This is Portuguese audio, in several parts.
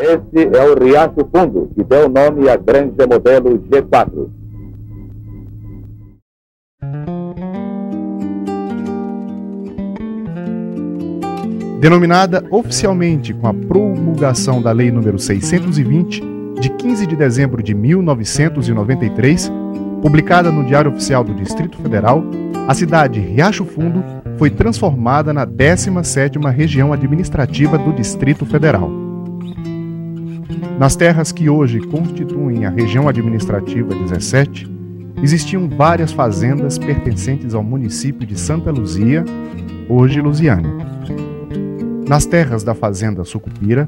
Esse é o Riacho Fundo, que deu nome à granja modelo G4. Denominada oficialmente com a promulgação da Lei nº 620, de 15 de dezembro de 1993, publicada no Diário Oficial do Distrito Federal, a cidade Riacho Fundo foi transformada na 17ª região administrativa do Distrito Federal. Nas terras que hoje constituem a região administrativa 17, existiam várias fazendas pertencentes ao município de Santa Luzia, hoje Lusiânia. Nas terras da fazenda Sucupira,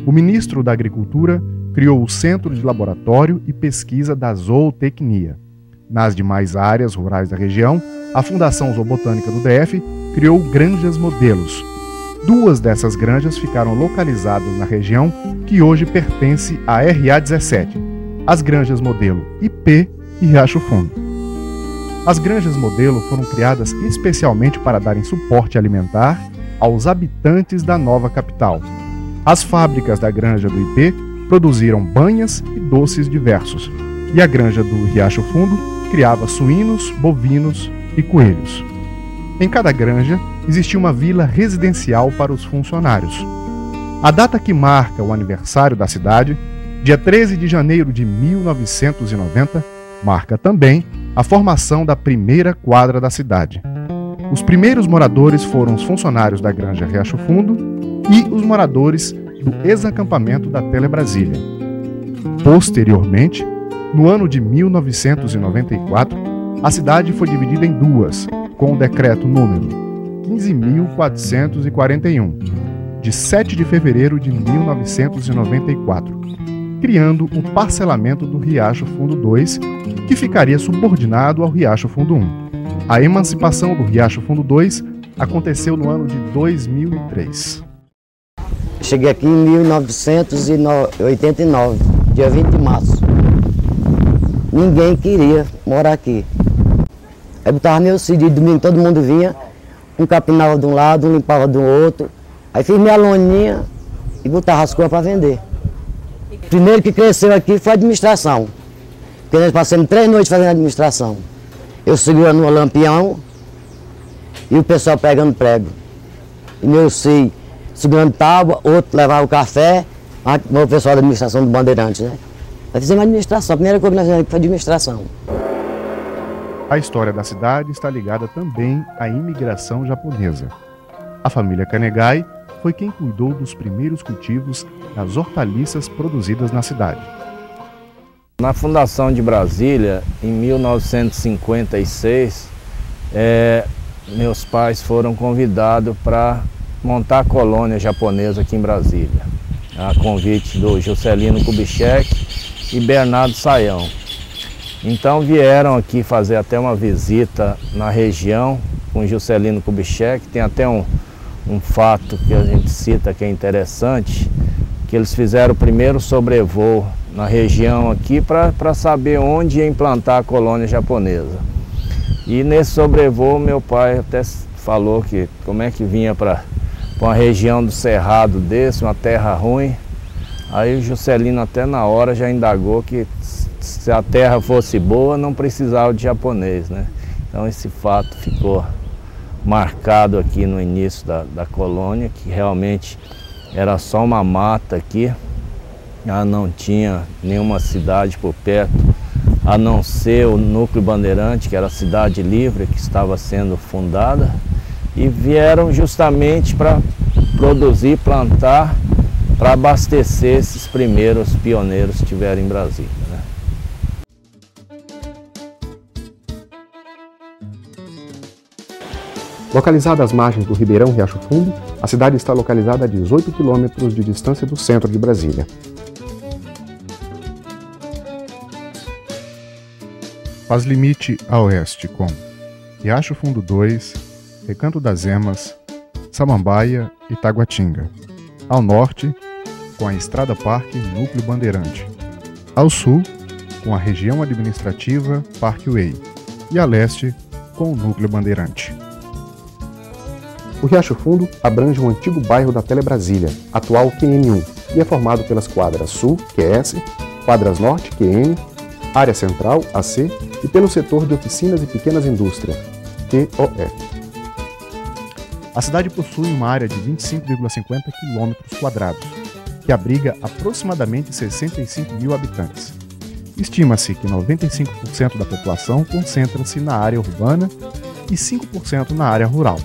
o ministro da Agricultura criou o Centro de Laboratório e Pesquisa da Zootecnia. Nas demais áreas rurais da região, a Fundação Zoobotânica do DF criou granjas modelos. 2 dessas granjas ficaram localizadas na região que hoje pertence à RA-17, as granjas modelo IP e Riacho Fundo. As granjas modelo foram criadas especialmente para darem suporte alimentar aos habitantes da nova capital. As fábricas da granja do IP produziram banhas e doces diversos, e a granja do Riacho Fundo criava suínos, bovinos e coelhos. Em cada granja existia uma vila residencial para os funcionários. A data que marca o aniversário da cidade, dia 13 de janeiro de 1990, marca também a formação da primeira quadra da cidade. Os primeiros moradores foram os funcionários da granja Riacho Fundo e os moradores do ex-acampamento da Telebrasília. Posteriormente, no ano de 1994, a cidade foi dividida em 2, com o decreto número 15.441, de 7 de fevereiro de 1994, criando o parcelamento do Riacho Fundo 2, que ficaria subordinado ao Riacho Fundo 1. A emancipação do Riacho Fundo 2 aconteceu no ano de 2003. Cheguei aqui em 1989, dia 20 de março. Ninguém queria morar aqui. Aí botava meu CD, domingo todo mundo vinha, um capinava de um lado, um limpava do outro. Aí fiz minha loninha e botava as coisas para vender. Primeiro que cresceu aqui foi a administração. Porque nós passamos 3 noites fazendo administração. Eu segurando no lampião e o pessoal pegando prego. E meu filho segurando tábua, outro levava o café, o pessoal da administração do Bandeirantes, né? Nós fizemos administração, a primeira coisa que nós fizemos foi administração. A história da cidade está ligada também à imigração japonesa. A família Kanegai foi quem cuidou dos primeiros cultivos das hortaliças produzidas na cidade. Na fundação de Brasília, em 1956, meus pais foram convidados para montar a colônia japonesa aqui em Brasília, a convite do Juscelino Kubitschek e Bernardo Sayão. Então vieram aqui fazer até uma visita na região com Juscelino Kubitschek. Tem até um fato que a gente cita que é interessante, que eles fizeram o primeiro sobrevoo na região aqui para saber onde ia implantar a colônia japonesa. E nesse sobrevoo meu pai até falou que como é que vinha para uma região do Cerrado desse, uma terra ruim. Aí o Juscelino até na hora já indagou que se a terra fosse boa não precisava de japonês, né? Então esse fato ficou marcado aqui no início da colônia, que realmente era só uma mata aqui, não tinha nenhuma cidade por perto, a não ser o núcleo Bandeirante, que era a cidade livre que estava sendo fundada, e vieram justamente para produzir, plantar, para abastecer esses primeiros pioneiros que tiveram em Brasília, né? Localizada às margens do Ribeirão Riacho Fundo, a cidade está localizada a 18 quilômetros de distância do centro de Brasília. Faz limite a oeste com Riacho Fundo 2, Recanto das Emas, Samambaia e Taguatinga. Ao norte, com a Estrada Parque Núcleo Bandeirante. Ao sul, com a região administrativa Parkway. E a leste, com o Núcleo Bandeirante. O Riacho Fundo abrange um antigo bairro da Telebrasília, atual QN1, e é formado pelas quadras Sul, QS, quadras Norte, QN, área Central, AC, e pelo setor de oficinas e pequenas indústrias, QOE. A cidade possui uma área de 25,50 km², que abriga aproximadamente 65 mil habitantes. Estima-se que 95% da população concentra-se na área urbana e 5% na área rural.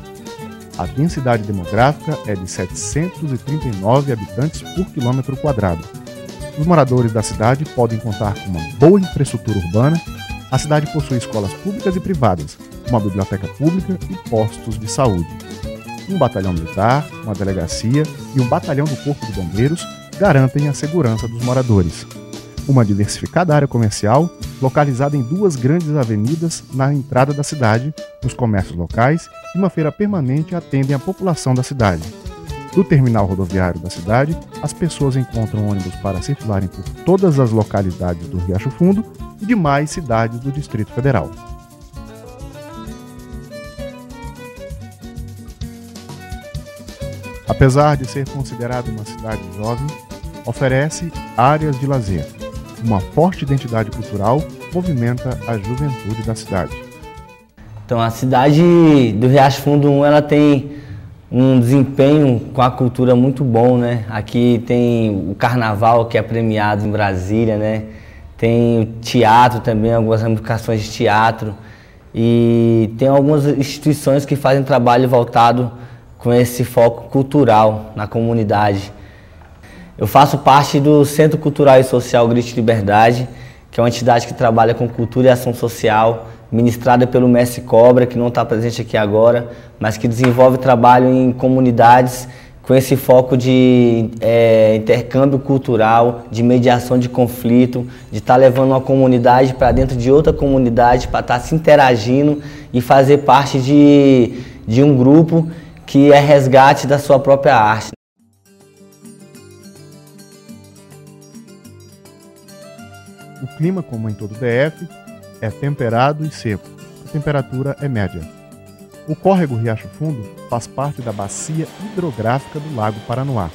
A densidade demográfica é de 739 habitantes por quilômetro quadrado. Os moradores da cidade podem contar com uma boa infraestrutura urbana. A cidade possui escolas públicas e privadas, uma biblioteca pública e postos de saúde. Um batalhão militar, uma delegacia e um batalhão do Corpo de Bombeiros garantem a segurança dos moradores. Uma diversificada área comercial, localizada em 2 grandes avenidas na entrada da cidade, os comércios locais e uma feira permanente atendem a população da cidade. Do terminal rodoviário da cidade, as pessoas encontram ônibus para circularem por todas as localidades do Riacho Fundo e demais cidades do Distrito Federal. Apesar de ser considerada uma cidade jovem, oferece áreas de lazer. Uma forte identidade cultural movimenta a juventude da cidade. Então a cidade do Riacho Fundo 1, ela tem um desempenho com a cultura muito bom, né? Aqui tem o carnaval, que é premiado em Brasília, né? Tem o teatro também, algumas ramificações de teatro. E tem algumas instituições que fazem trabalho voltado com esse foco cultural na comunidade. Eu faço parte do Centro Cultural e Social Grito Liberdade, que é uma entidade que trabalha com cultura e ação social, ministrada pelo Mestre Cobra, que não está presente aqui agora, mas que desenvolve trabalho em comunidades com esse foco de intercâmbio cultural, de mediação de conflito, de estar levando uma comunidade para dentro de outra comunidade, para estar se interagindo e fazer parte de um grupo que é resgate da sua própria arte. O clima, como em todo o DF, é temperado e seco. A temperatura é média. O córrego Riacho Fundo faz parte da bacia hidrográfica do Lago Paranoá,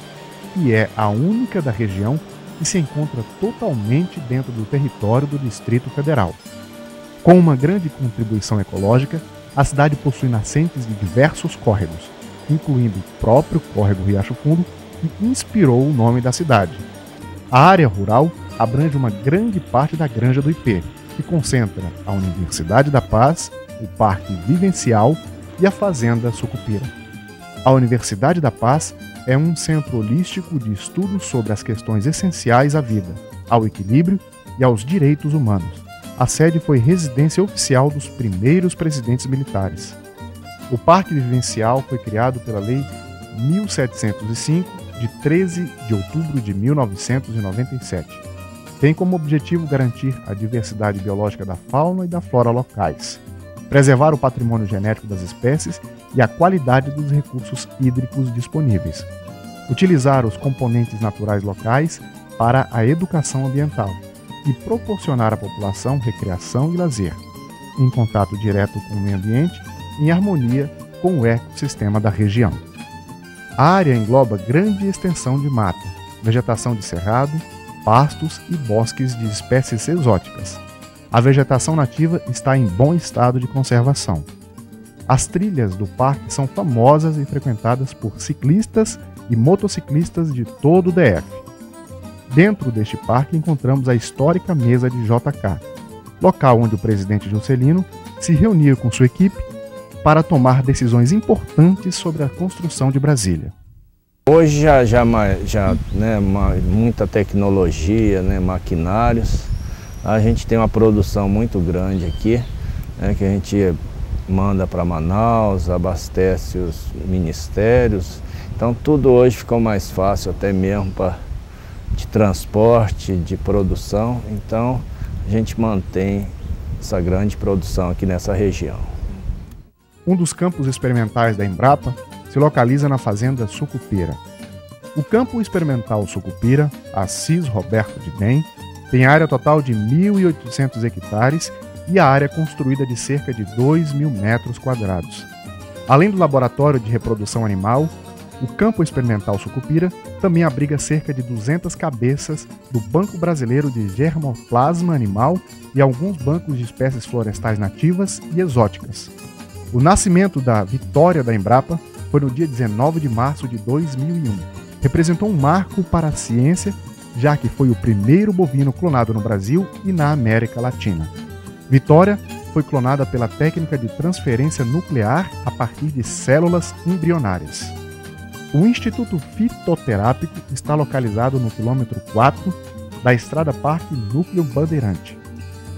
que é a única da região que se encontra totalmente dentro do território do Distrito Federal. Com uma grande contribuição ecológica, a cidade possui nascentes de diversos córregos, incluindo o próprio córrego Riacho Fundo, que inspirou o nome da cidade. A área rural abrange uma grande parte da Granja do Ipê, que concentra a Universidade da Paz, o Parque Vivencial e a Fazenda Sucupira. A Universidade da Paz é um centro holístico de estudos sobre as questões essenciais à vida, ao equilíbrio e aos direitos humanos. A sede foi residência oficial dos primeiros presidentes militares. O Parque Vivencial foi criado pela Lei 1705, de 13 de outubro de 1997. Tem como objetivo garantir a diversidade biológica da fauna e da flora locais, preservar o patrimônio genético das espécies e a qualidade dos recursos hídricos disponíveis, utilizar os componentes naturais locais para a educação ambiental e proporcionar à população recreação e lazer, em contato direto com o meio ambiente, em harmonia com o ecossistema da região. A área engloba grande extensão de mata, vegetação de cerrado, pastos e bosques de espécies exóticas. A vegetação nativa está em bom estado de conservação. As trilhas do parque são famosas e frequentadas por ciclistas e motociclistas de todo o DF. Dentro deste parque encontramos a histórica Mesa de JK, local onde o presidente Juscelino se reuniu com sua equipe para tomar decisões importantes sobre a construção de Brasília. Hoje muita tecnologia, maquinários. A gente tem uma produção muito grande aqui, que a gente manda para Manaus, abastece os ministérios. Então tudo hoje ficou mais fácil, até mesmo de transporte, de produção. Então a gente mantém essa grande produção aqui nessa região. Um dos campos experimentais da Embrapa se localiza na Fazenda Sucupira. O Campo Experimental Sucupira, Assis Roberto de Bem, tem área total de 1.800 hectares e a área construída de cerca de 2.000 metros quadrados. Além do laboratório de reprodução animal, O Campo Experimental Sucupira também abriga cerca de 200 cabeças do Banco Brasileiro de Germoplasma Animal e alguns bancos de espécies florestais nativas e exóticas. O nascimento da Vitória da Embrapa foi no dia 19 de março de 2001. Representou um marco para a ciência, já que foi o primeiro bovino clonado no Brasil e na América Latina. Vitória foi clonada pela técnica de transferência nuclear a partir de células embrionárias. O Instituto Fitoterápico está localizado no quilômetro 4 da Estrada Parque Núcleo Bandeirante.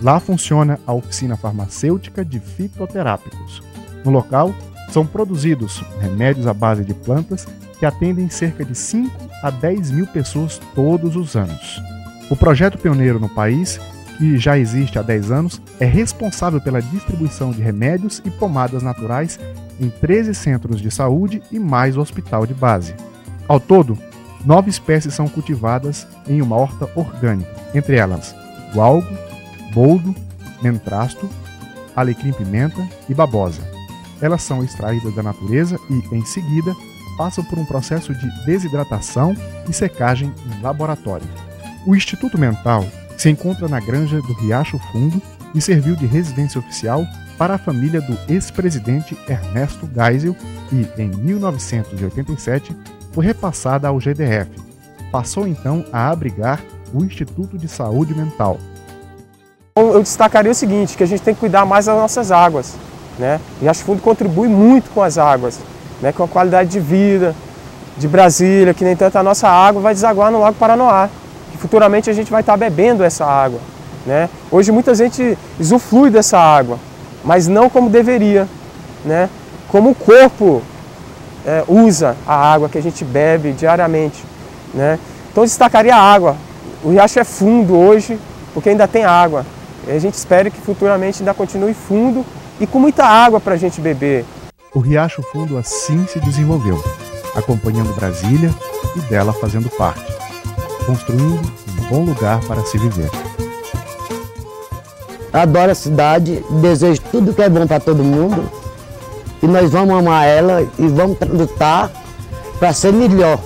Lá funciona a oficina farmacêutica de fitoterápicos. No local, são produzidos remédios à base de plantas que atendem cerca de 5 a 10 mil pessoas todos os anos. O projeto pioneiro no país, que já existe há 10 anos, é responsável pela distribuição de remédios e pomadas naturais em 13 centros de saúde e mais o hospital de base. Ao todo, 9 espécies são cultivadas em uma horta orgânica, entre elas gualgo, boldo, mentrasto, alecrim-pimenta e babosa. Elas são extraídas da natureza e, em seguida, passam por um processo de desidratação e secagem em laboratório. O Instituto Mental se encontra na granja do Riacho Fundo e serviu de residência oficial para a família do ex-presidente Ernesto Geisel e, em 1987, foi repassada ao GDF. Passou então a abrigar o Instituto de Saúde Mental. Eu destacaria o seguinte, que a gente tem que cuidar mais das nossas águas, né? O Riacho Fundo contribui muito com as águas, né? Com a qualidade de vida de Brasília, que nem tanto a nossa água vai desaguar no Lago Paranoá, que futuramente a gente vai estar bebendo essa água, né? Hoje muita gente usufrui dessa água, mas não como deveria, né? Como o corpo usa a água que a gente bebe diariamente, né? Então eu destacaria a água. O riacho é fundo hoje, porque ainda tem água. E a gente espera que futuramente ainda continue fundo e com muita água para a gente beber. O Riacho Fundo assim se desenvolveu, acompanhando Brasília e dela fazendo parte, construindo um bom lugar para se viver. Adoro a cidade, desejo tudo que é bom para todo mundo e nós vamos amar ela e vamos lutar para ser melhor.